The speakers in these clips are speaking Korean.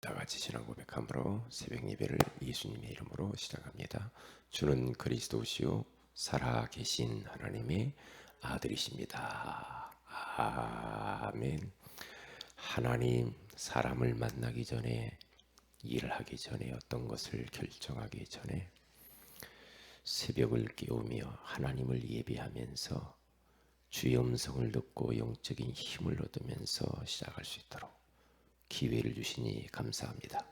다 같이 신앙 고백함으로 새벽 예배를 예수님의 이름으로 시작합니다. 주는 그리스도시요 살아계신 하나님의 아들이십니다. 아멘. 하나님, 사람을 만나기 전에, 일을 하기 전에, 어떤 것을 결정하기 전에 새벽을 깨우며 하나님을 예배하면서 주의 음성을 듣고 영적인 힘을 얻으면서 시작할 수 있도록 기회를 주시니 감사합니다.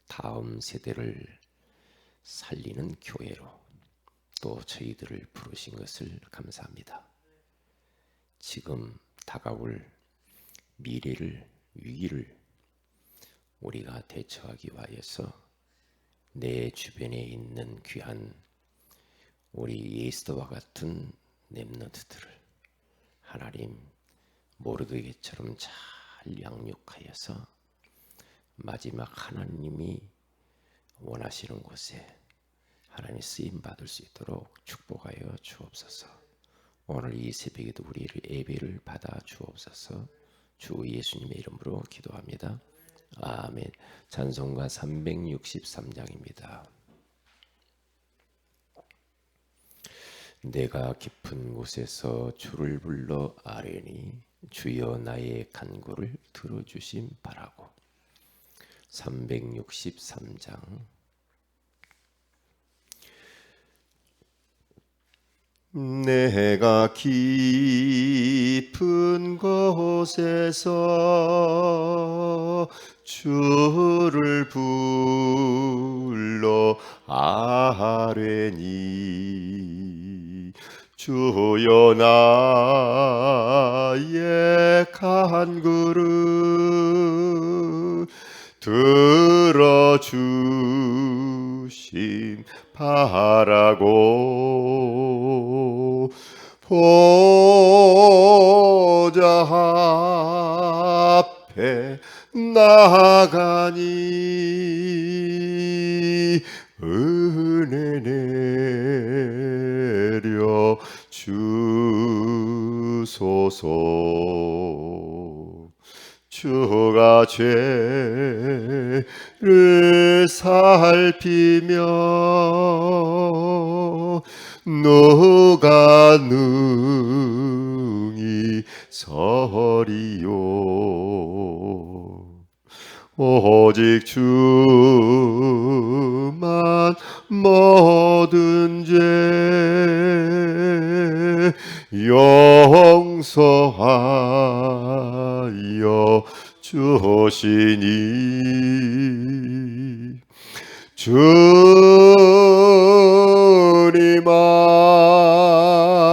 다음 세대를 살리는 교회로 또 저희들을 부르신 것을 감사합니다. 지금 다가올 미래를, 위기를 우리가 대처하기 위하여서 내 주변에 있는 귀한 우리 예스더와 같은 렘넌트들을 하나님 모르드게처럼 잘 양육하여서 마지막 하나님이 원하시는 곳에 하나님 쓰임 받을 수 있도록 축복하여 주옵소서. 오늘 이 새벽에도 우리를 예배를 받아 주옵소서. 주 예수님의 이름으로 기도합니다. 아멘. 찬송가 363장입니다. 내가 깊은 곳에서 주를 불러 아뢰니 주여 나의 간구를 들어주심 바라고. 363장. 내가 깊은 곳에서 주를 불러 아뢰니 주여 나의 간구를 들어주심 바라고. 보좌 앞에 나가니 은혜 내려 주소서. 주가 죄를 살피며 누가 능히 서리요. 오직 주만 모든 죄 용서하여 주시니 주님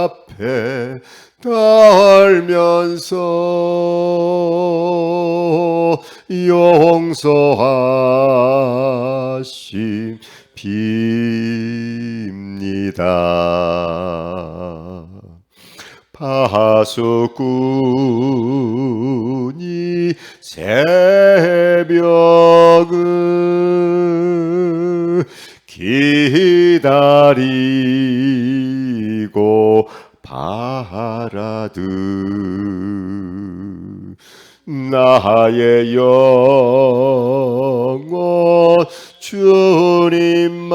앞에 떨면서 용서하심 빕니다. 파수꾼이 새벽을 기다리고 바라듯 나의 영혼 주님만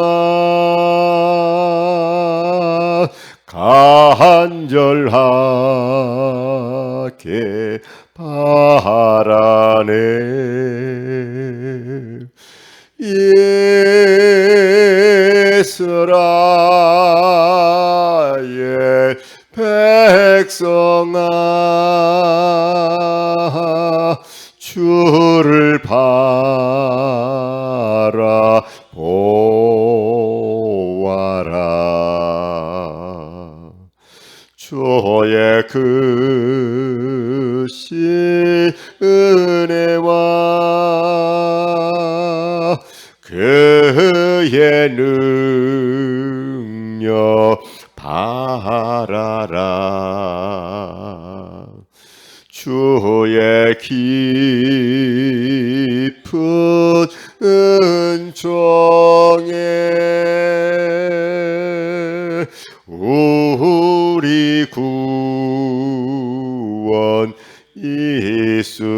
간절하게 바라네. 이스라엘 백성아 주를 바라보아라. 주의 크신 은혜와 그의 능력 바라라. 주의 깊은 은총에 우리 구원 있으니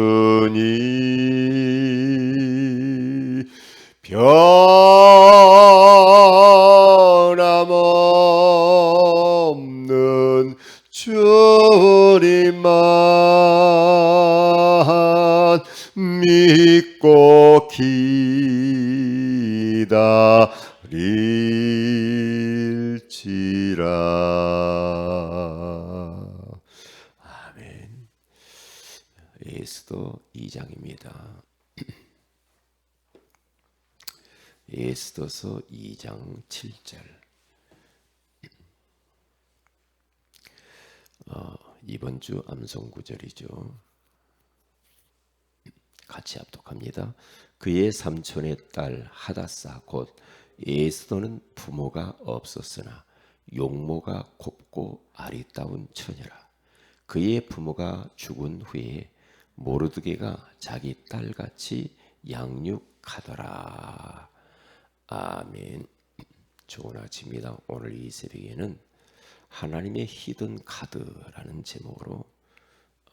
변함없는 주님만 믿고 기다릴지라. 아멘. 에스더 2장입니다. 에스더서 2장 7절. 이번 주 암송 구절이죠. 같이 합독합니다. 그의 삼촌의 딸 하다사 곧 에스더는 부모가 없었으나 용모가 곱고 아리따운 처녀라. 그의 부모가 죽은 후에 모르드게가 자기 딸같이 양육하더라. 아멘. 좋은 아침입니다. 오늘 이 새벽에는 하나님의 히든 카드라는 제목으로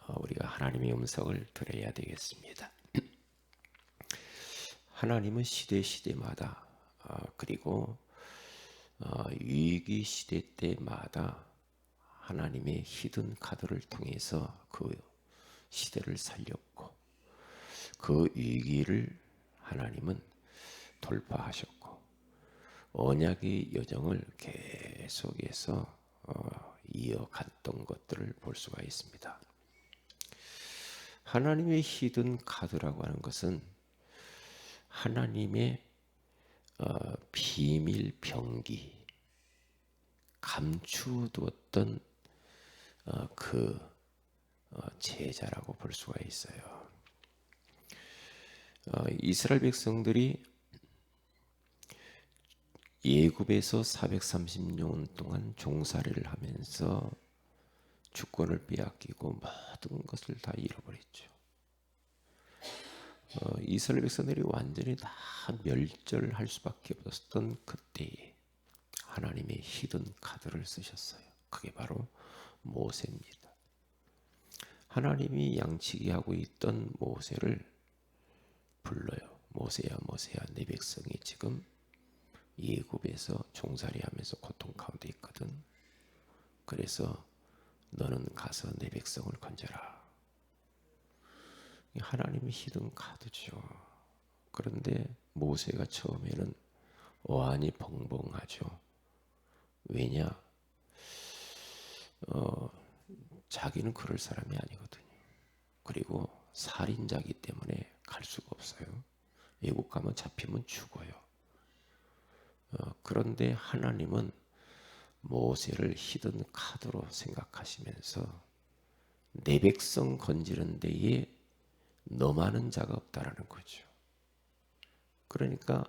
우리가 하나님의 음성을 들어야 되겠습니다. 하나님은 시대마다 그리고 위기 시대 때마다 하나님의 히든 카드를 통해서 그 시대를 살렸고 그 위기를 하나님은 돌파하셨고 언약의 여정을 계속해서 이어갔던 것들을 볼 수가 있습니다. 하나님의 히든 카드라고 하는 것은 하나님의 비밀 병기 감추두었던 그 제자라고 볼 수가 있어요. 이스라엘 백성들이 예굽에서 430년 동안 종살이를 하면서 주권을 빼앗기고 모든 것을 다 잃어버렸죠. 이스라엘 백성들이 완전히 다 멸절할 수밖에 없었던 그때에 하나님의 히든 카드를 쓰셨어요. 그게 바로 모세입니다. 하나님이 양치기 하고 있던 모세를 불러요. 모세야 모세야 내 백성이 지금 예굽에서 종살이하면서 고통 가운데 있거든. 그래서 너는 가서 내 백성을 건져라. 하나님의 히든 카드죠. 그런데 모세가 처음에는 어안이 벙벙하죠. 왜냐? 자기는 그럴 사람이 아니거든요. 그리고 살인자이기 때문에 갈 수가 없어요. 예국 가면 잡히면 죽어요. 그런데 하나님은 모세를 히든 카드로 생각하시면서 내 백성 건지는 데에 너만한 자가 없다라는 거죠. 그러니까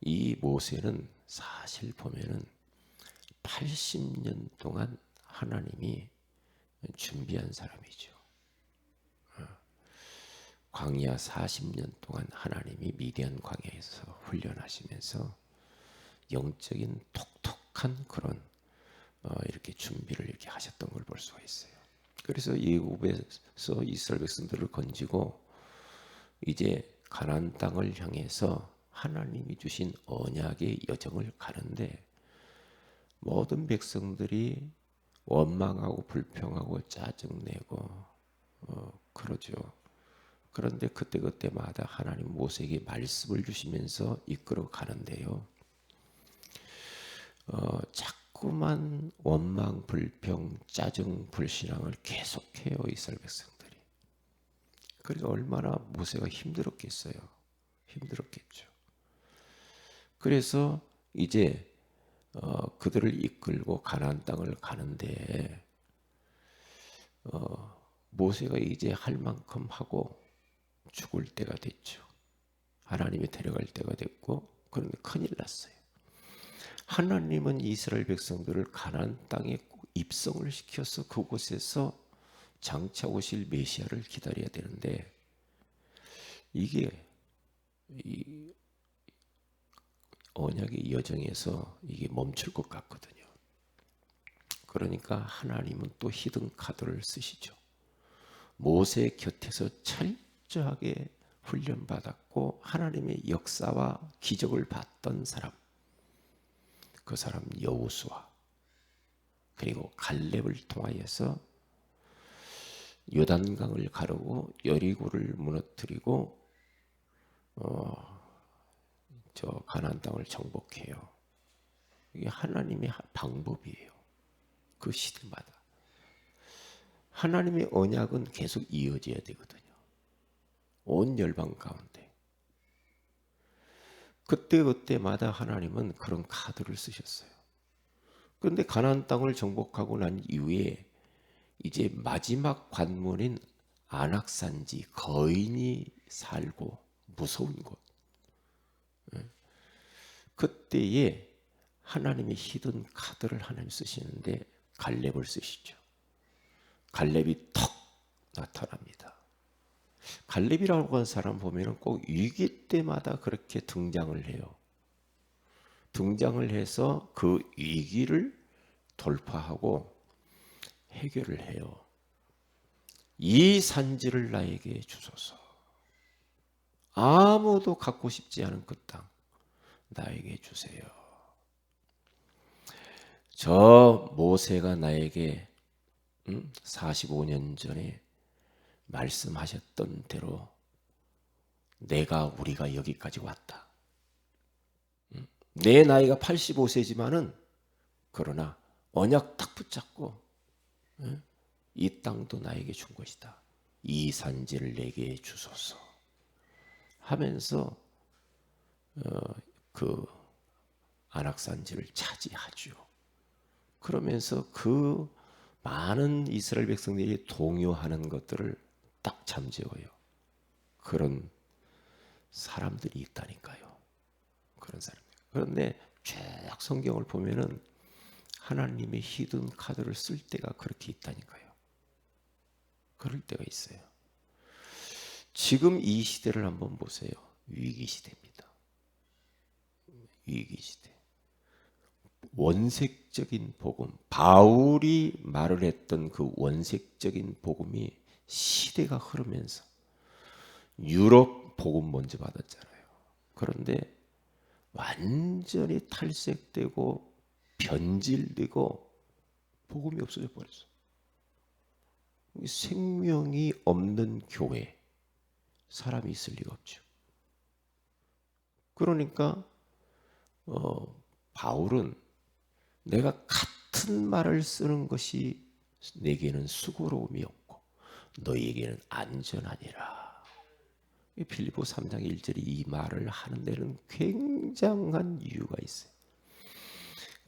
이 모세는 사실 보면은 80년 동안 하나님이 준비한 사람이죠. 광야 40년 동안 하나님이 미디안 광야에서 훈련하시면서 영적인 톡톡한 그런 이렇게 준비를 이렇게 하셨던 걸 볼 수가 있어요. 그래서 예굽에서 이스라엘 백성들을 건지고 이제 가나안 땅을 향해서 하나님이 주신 언약의 여정을 가는데 모든 백성들이 원망하고 불평하고 짜증내고 그러죠. 그런데 그때마다 하나님 모세에게 말씀을 주시면서 이끌어 가는데요. 자꾸만 원망, 불평, 짜증, 불신앙을 계속해요. 이스라엘 백성들이. 그러니까 얼마나 모세가 힘들었겠어요. 힘들었겠죠. 그래서 이제 그들을 이끌고 가나안 땅을 가는데 모세가 이제 할 만큼 하고 죽을 때가 됐죠. 하나님이 데려갈 때가 됐고 그런데 큰일 났어요. 하나님은 이스라엘 백성들을 가나안 땅에 꼭 입성을 시켜서 그곳에서 장차 오실 메시아를 기다려야 되는데 이게 이 언약의 여정에서 이게 멈출 것 같거든요. 그러니까 하나님은 또 히든 카드를 쓰시죠. 모세 곁에서 철저하게 훈련받았고 하나님의 역사와 기적을 봤던 사람, 그 사람 여호수아, 그리고 갈렙을 통하여서 요단강을 가르고 여리고를 무너뜨리고 저 가나안 땅을 정복해요. 이게 하나님의 방법이에요. 그 시대마다 하나님의 언약은 계속 이어져야 되거든요. 온 열방 가운데 그때마다 하나님은 그런 카드를 쓰셨어요. 그런데 가나안 땅을 정복하고 난 이후에 이제 마지막 관문인 안악산지, 거인이 살고 무서운 곳, 그때에 하나님의 히든 카드를 하나님 쓰시는데 갈렙을 쓰시죠. 갈렙이 턱 나타납니다. 갈렙이라고 하는 사람 보면 꼭 위기 때마다 그렇게 등장을 해요. 등장을 해서 그 위기를 돌파하고 해결을 해요. 이 산지를 나에게 주소서. 아무도 갖고 싶지 않은 그 땅 나에게 주세요. 저 모세가 나에게 45년 전에 말씀하셨던 대로 우리가 여기까지 왔다. 내 나이가 85세지만은 그러나 언약 딱 붙잡고 이 땅도 나에게 준 것이다. 이 산지를 내게 주소서 하면서 그 안악산지를 차지하죠. 그러면서 그 많은 이스라엘 백성들이 동요하는 것들을 딱 잠재워요. 그런 사람들이 있다니까요. 그런 사람. 그런데 쭉 성경을 보면은 하나님의 히든 카드를 쓸 때가 그렇게 있다니까요. 그럴 때가 있어요. 지금 이 시대를 한번 보세요. 위기 시대입니다. 위기 시대. 원색적인 복음, 바울이 말을 했던 그 원색적인 복음이 시대가 흐르면서 유럽 복음 먼저 받았잖아요. 그런데 완전히 탈색되고 변질되고 복음이 없어져 버렸어. 생명이 없는 교회, 사람이 있을 리가 없죠. 그러니까 바울은 내가 같은 말을 쓰는 것이 내게는 수고로움이 없고 너희에게는 안전하니라. 빌립보 3장 1절이 이 말을 하는 데는 굉장한 이유가 있어요.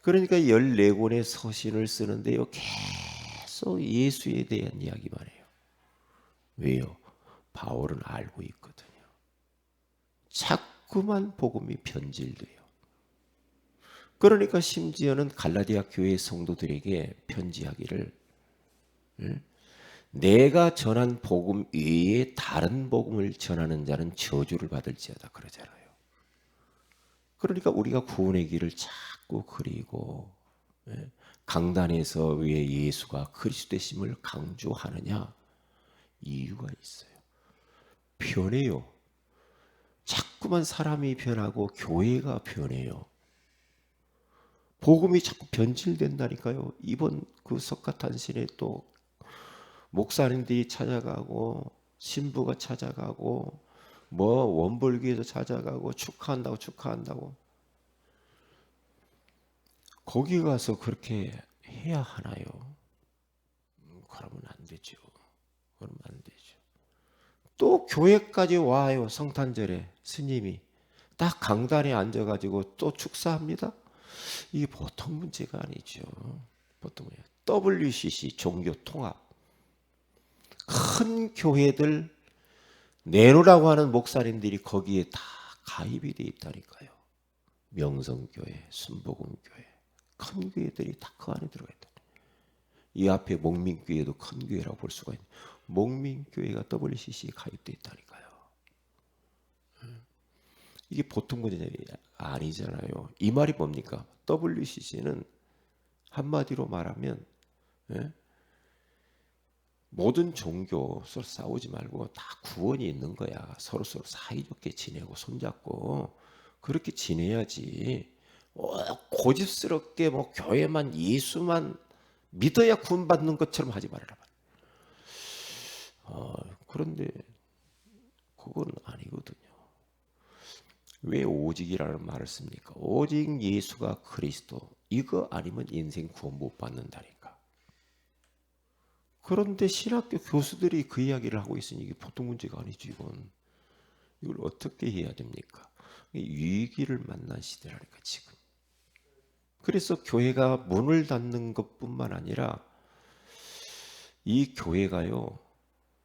그러니까 14권의 서신을 쓰는데요, 계속 예수에 대한 이야기만 해요. 왜요? 바울은 알고 있거든요. 자꾸만 복음이 변질돼요. 그러니까 심지어는 갈라디아 교회 성도들에게 편지하기를 내가 전한 복음 외에 다른 복음을 전하는 자는 저주를 받을지어다 그러잖아요. 그러니까 우리가 구원의 길을 자꾸 그리고 강단에서 왜 예수가 그리스도심을 강조하느냐? 이유가 있어요. 변해요. 자꾸만 사람이 변하고 교회가 변해요. 복음이 자꾸 변질된다니까요. 이번 그 석가탄신에 또 목사님들이 찾아가고 신부가 찾아가고 뭐 원불교에서 찾아가고 축하한다고 거기 가서 그렇게 해야 하나요? 그러면 안 되죠. 그러면 안 되죠. 또 교회까지 와요. 성탄절에 스님이 딱 강단에 앉아가지고 또 축사합니다. 이게 보통 문제가 아니죠. 보통 WCC 종교통합 큰 교회들 내놓으라고 하는 목사님들이 거기에 다 가입이 돼 있다니까요. 명성교회, 순복음교회 큰 교회들이 다 그 안에 들어가 있다. 이 앞에 목민교회도 큰 교회라고 볼 수가 있는 목민교회가 WCC에 가입돼 있다니까요. 이게 보통 문제 아니잖아요. 이 말이 뭡니까? WCC는 한마디로 말하면 모든 종교 서로 싸우지 말고 다 구원이 있는 거야. 서로 사이좋게 지내고 손잡고 그렇게 지내야지. 고집스럽게 뭐 교회만 예수만 믿어야 구원받는 것처럼 하지 말아라. 그런데 그건 아니거든요. 왜 오직이라는 말을 씁니까? 오직 예수가 그리스도, 이거 아니면 인생 구원 못 받는다니까. 그런데 신학교 교수들이 그 이야기를 하고 있으니 이게 보통 문제가 아니지. 이걸 어떻게 해야 됩니까? 위기를 만난 시대라니까 지금. 그래서 교회가 문을 닫는 것뿐만 아니라 이 교회가요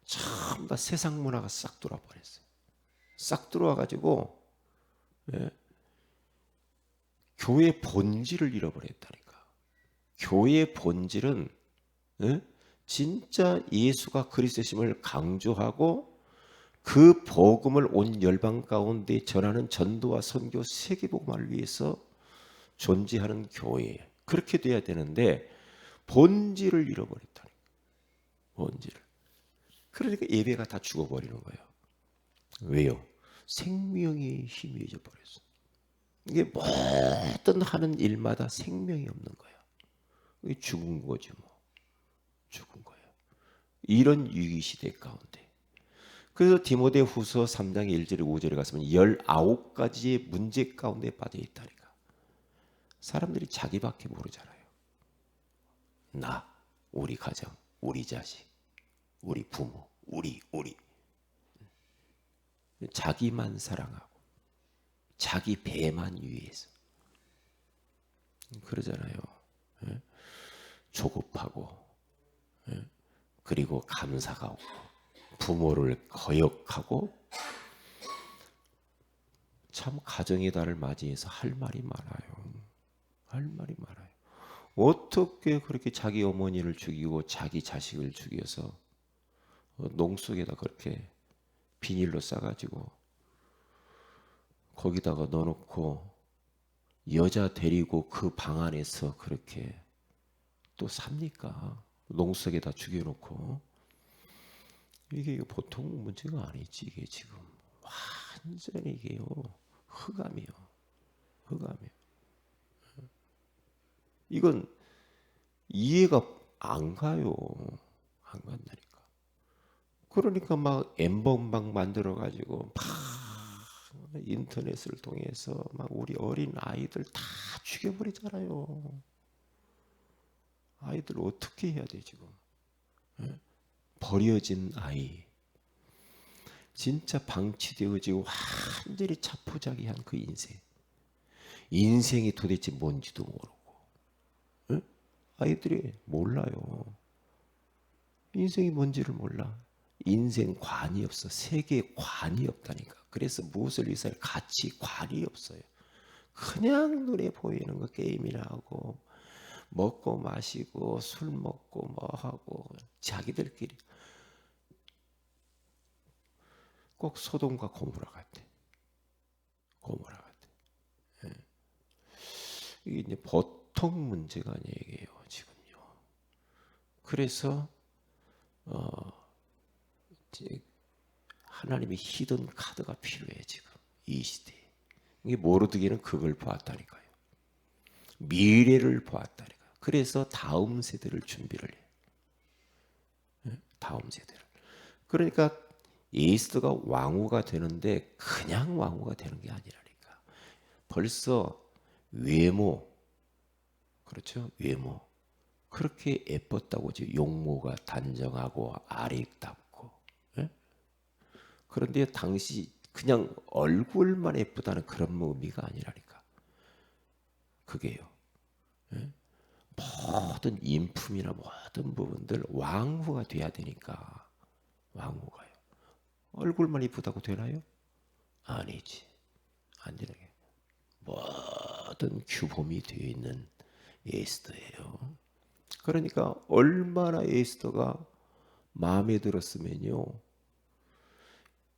참 다 세상 문화가 싹 들어와 버렸어요. 싹 들어와 가지고 교회의 본질을 잃어버렸다니까. 교회의 본질은 진짜 예수가 그리스도심을 강조하고 그 복음을 온 열방 가운데 전하는 전도와 선교 세계복음을 위해서 존재하는 교회. 그렇게 돼야 되는데 본질을 잃어버렸다니까. 본질을. 그러니까 예배가 다 죽어버리는 거예요. 왜요? 생명이 희미해져 버렸어. 이게 뭐든 하는 일마다 생명이 없는 거야. 이게 죽은 거지 뭐. 죽은 거예요. 이런 위기 시대 가운데. 그래서 디모데후서 3장 1절에 5절에 갔으면 19가지의 문제 가운데 빠져 있다니까. 사람들이 자기밖에 모르잖아요. 나, 우리 가정, 우리 자식, 우리 부모, 우리. 자기만 사랑하고 자기 배만 위해서 그러잖아요. 조급하고 그리고 감사가 없고 부모를 거역하고 참 가정의 달을 맞이해서 할 말이 많아요. 할 말이 많아요. 어떻게 그렇게 자기 어머니를 죽이고 자기 자식을 죽여서 농 속에다 그렇게 비닐로 싸가지고 거기다가 넣어놓고 여자 데리고 그 방 안에서 그렇게 또 삽니까? 농 속에다 죽여놓고. 이게 보통 문제가 아니지. 이게 지금 완전히 이게요 흑암이요. 흑암이요. 이건 이해가 안 가요. 안 간다니까. 그러니까 막 엠번방 만들어 가지고 막 인터넷을 통해서 막 우리 어린 아이들 다 죽여버리잖아요. 아이들 어떻게 해야 돼 지금? 버려진 아이, 진짜 방치되어지고 완전히 자포자기한 그 인생이 도대체 뭔지도 모르고, 아이들이 몰라요. 인생이 뭔지를 몰라. 인생관이 없어. 세계관이 없다니까. 그래서 무엇을 위해서 가치관이 없어요. 그냥 눈에 보이는 거 게임이나 하고 먹고 마시고 술 먹고 뭐 하고 자기들끼리 꼭 소돔과 고모라 같아. 고모라 같아. 이게 이제 보통 문제가 아니에요 지금요. 그래서 하나님의 히든 카드가 필요해 지금 이 시대에. 이게 모르드게는 그걸 보았다니까요. 미래를 보았다니까. 그래서 다음 세대를 준비를 해. 다음 세대를. 그러니까 에스더가 왕후가 되는데 그냥 왕후가 되는 게 아니라니까. 벌써 외모, 그렇죠? 외모. 그렇게 예뻤다고 지금 용모가 단정하고 아리답고. 그런데 당시 그냥 얼굴만 예쁘다는 그런 의미가 아니라니까. 그게요. 모든 인품이나 모든 부분들 왕후가 돼야 되니까. 왕후가요. 얼굴만 이쁘다고 되나요? 아니지. 안 되는 게. 모든 규범이 되어 있는 에스더예요. 그러니까 얼마나 에스더가 마음에 들었으면요.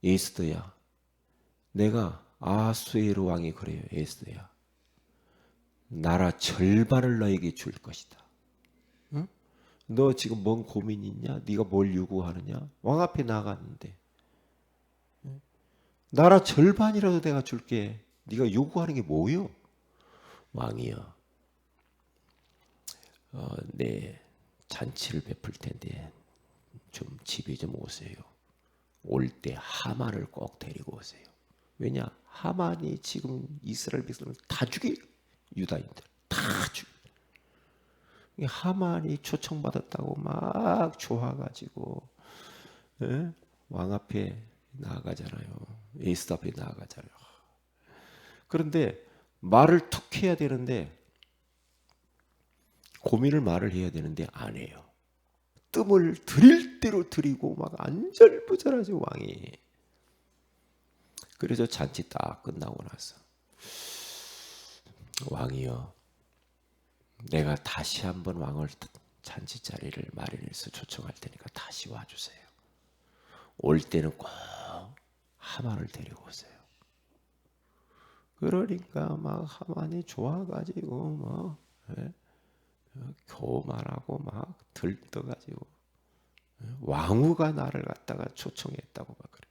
에스더야, 내가 아수에로 왕이 그래요. 에스더야, 나라 절반을 너에게 줄 것이다. 응? 너 지금 뭔 고민 있냐? 네가 뭘 요구하느냐? 왕 앞에 나갔는데 나라 절반이라도 내가 줄게. 네가 요구하는 게 뭐요? 왕이여, 내 잔치를 베풀 텐데 좀 집에 좀 오세요. 올 때 하만을 꼭 데리고 오세요. 왜냐? 하만이 지금 이스라엘 백성을 다 죽여. 유다인들 다 죽여. 하만이 초청받았다고 막 좋아가지고 왕 앞에 나아가잖아요. 에스더 앞에 나아가잖아요. 그런데 말을 툭 해야 되는데, 고민을 말을 해야 되는데 안 해요. 뜸을 들일 대로 들이고 막 안절부절하죠, 왕이. 그래서 잔치 딱 끝나고 나서 왕이여, 내가 다시 한번 왕을 잔치 자리를 마련해서 초청할 테니까 다시 와주세요. 올 때는 꼭 하만을 데리고 오세요. 그러니까 막 하만이 좋아가지고 뭐 교만하고 막 들떠가지고 왕후가 나를 갖다가 초청했다고 막 그래.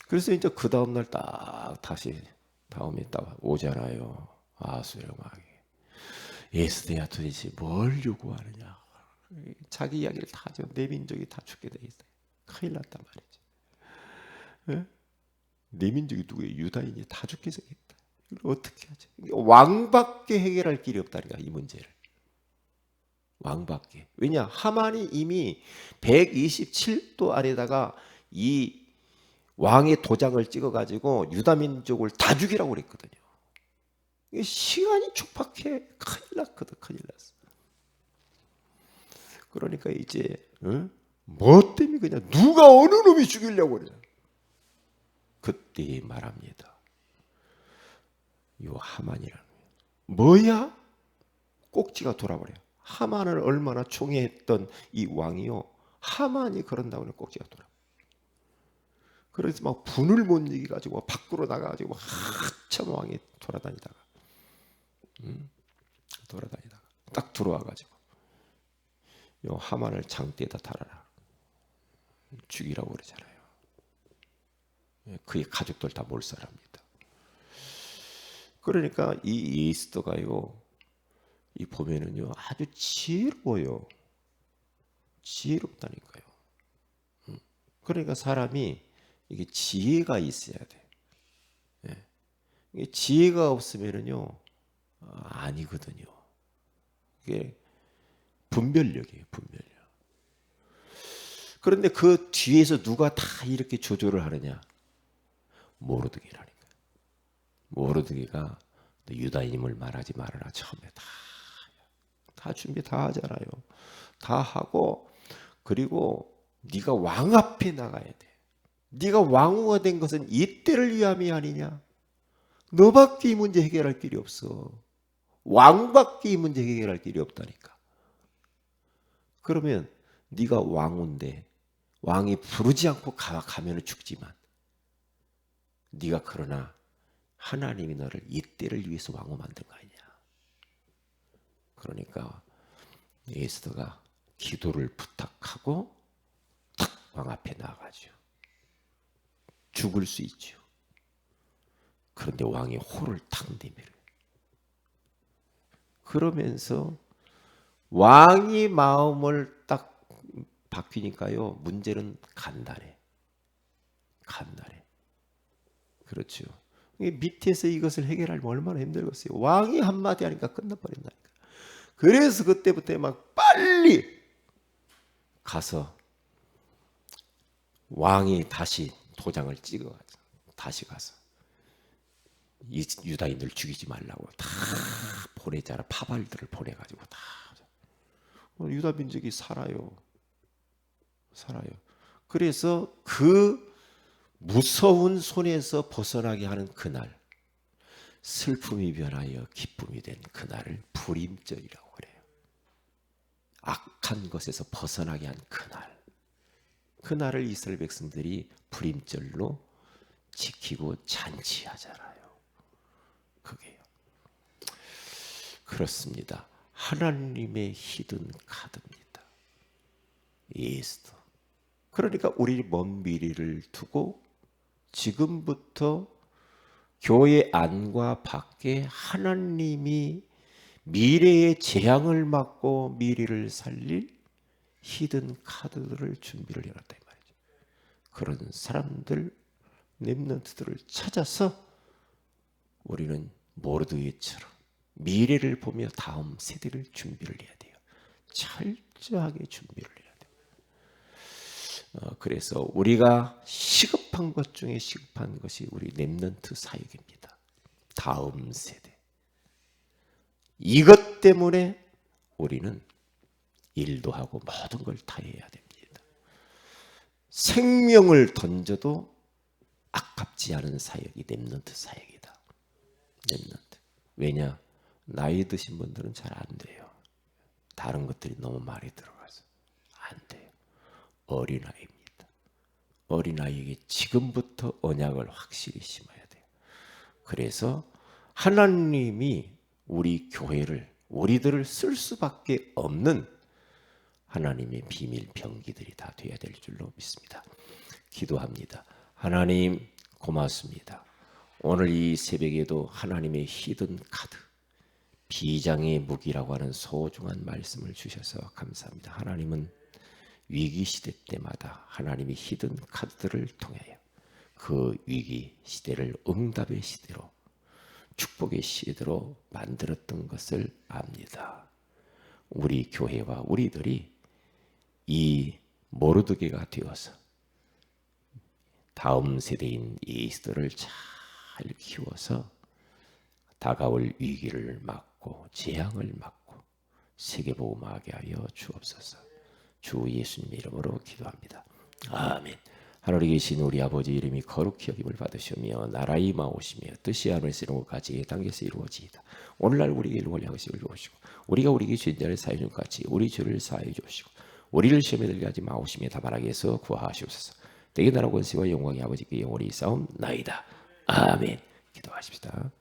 그래서 이제 그 다음 날 딱 다시 다음에 딱 오잖아요. 아수르 왕이. 에스더야, 도대체 뭘 요구하느냐? 자기 이야기를 다 하죠. 내 민족이 다 죽게 돼 있어. 큰일 났단 말이죠. 예? 내 민족이 누구예요? 유다인이 다 죽게 생겼다. 이걸 어떻게 하지? 왕밖에 해결할 길이 없다니까, 이 문제를. 왕밖에. 왜냐? 하만이 이미 127도 아래다가 이 왕의 도장을 찍어가지고 유다 민족을 다 죽이라고 그랬거든요. 시간이 촉박해. 큰일 났거든. 큰일 났어. 그러니까 이제 뭐 때문에 그냥 누가 어느 놈이 죽이려고 그래. 그때 말합니다. 요 하만이라는 뭐야? 꼭지가 돌아버려요. 하만을 얼마나 총애했던 이 왕이요, 하만이 그런다고 하면 꼭지가 돌아. 그래서 막 분을 못 이기가지고 밖으로 나가가지고 한참 왕이 돌아다니다가 딱 들어와가지고 요 하만을 장대에다 달아라, 죽이라고 그러잖아요. 그의 가족들 다 몰살합니다. 그러니까 이 에스더가요, 이 보면은요 아주 지혜로워요. 지혜롭다니까요. 그러니까 사람이 이게 지혜가 있어야 돼. 이게 지혜가 없으면은요 아니거든요. 이게 분별력이에요, 분별력. 그런데 그 뒤에서 누가 다 이렇게 조절을 하느냐? 모르드게라니까. 모르드게가 유다인임을 말하지 말아라. 처음에 다 준비 다 하잖아요. 다 하고, 그리고 네가 왕 앞에 나가야 돼. 네가 왕후가 된 것은 이때를 위함이 아니냐? 너밖에 이 문제 해결할 길이 없어. 왕밖에 이 문제 해결할 길이 없다니까. 그러면 네가 왕후인데 왕이 부르지 않고 가면 죽지만, 네가 그러나 하나님이 너를 이때를 위해서 왕후 만든 거 아니냐. 그러니까 에스더가 기도를 부탁하고 탁 왕 앞에 나가죠. 죽을 수 있죠. 그런데 왕이 호를 탁 내밀어요. 그러면서 왕이 마음을 딱 바뀌니까요, 문제는 간단해. 그렇죠. 밑에서 이것을 해결하려면 얼마나 힘들겠어요. 왕이 한마디 하니까 끝나버린다니까. 그래서 그때부터 막 빨리 가서 왕이 다시 도장을 찍어가지고 다시 가서 이 유다인들 죽이지 말라고 다 보내잖아. 파발들을 보내가지고 다. 유다 민족이 살아요. 그래서 그 무서운 손에서 벗어나게 하는 그날, 슬픔이 변하여 기쁨이 된 그날을 불임절이라고 그래요. 악한 것에서 벗어나게 한 그날을 이스라엘 백성들이 불임절로 지키고 잔치하잖아요. 그게요. 그렇습니다. 하나님의 히든 카드입니다. 예수도. 그러니까 우리 먼 미래를 두고 지금부터 교회 안과 밖에 하나님이 미래의 재앙을 막고 미래를 살릴 히든 카드들을 준비를 해놨다 이 말이죠. 그런 사람들, 렘넌트들을 찾아서 우리는 모르드게처럼 미래를 보며 다음 세대를 준비를 해야 돼요. 철저하게 준비를 해야 돼요. 그래서 우리가 시급한 것 중에 시급한 것이 우리 렘넌트 사역입니다. 다음 세대. 이것 때문에 우리는 일도 하고 모든 걸 다 해야 됩니다. 생명을 던져도 아깝지 않은 사역이 렘넌트 사역이다. 렘넌트. 왜냐? 나이 드신 분들은 잘 안 돼요. 다른 것들이 너무 많이 들어가서 안 돼요. 어린아이입니다. 어린아이에게 지금부터 언약을 확실히 심어야 돼요. 그래서 하나님이 우리 교회를, 우리들을 쓸 수밖에 없는 하나님의 비밀 병기들이 다 되어야 될 줄로 믿습니다. 기도합니다. 하나님 고맙습니다. 오늘 이 새벽에도 하나님의 히든 카드, 비장의 무기라고 하는 소중한 말씀을 주셔서 감사합니다. 하나님은 위기 시대 때마다 하나님의 히든 카드들을 통하여 그 위기 시대를 응답의 시대로, 축복의 시대로 만들었던 것을 압니다. 우리 교회와 우리들이 이 모르드게가 되어서 다음 세대인 예수들을 잘 키워서 다가올 위기를 막고 재앙을 막고 세계복음하게 하여 주옵소서. 주 예수님 이름으로 기도합니다. 아멘. 하늘에 계신 우리 아버지 이름이 거룩히 여김을 받으시며 나라의 임하오시며 뜻이 하늘에서 이룬 것 같이 땅에서 이루어지이다. 오늘날 우리에게 일용할 양식을 주옵시고 우리가 우리에게 죄인들을 사하여 준 것 같이 우리 죄를 사하여 주옵시고 우리를 시험에 들게 하지 마옵시며 다만 악에서 구하시옵소서. 대개 나라 권세와 영광이 아버지께 영원히 싸움나이다. 아멘. 기도하십시다.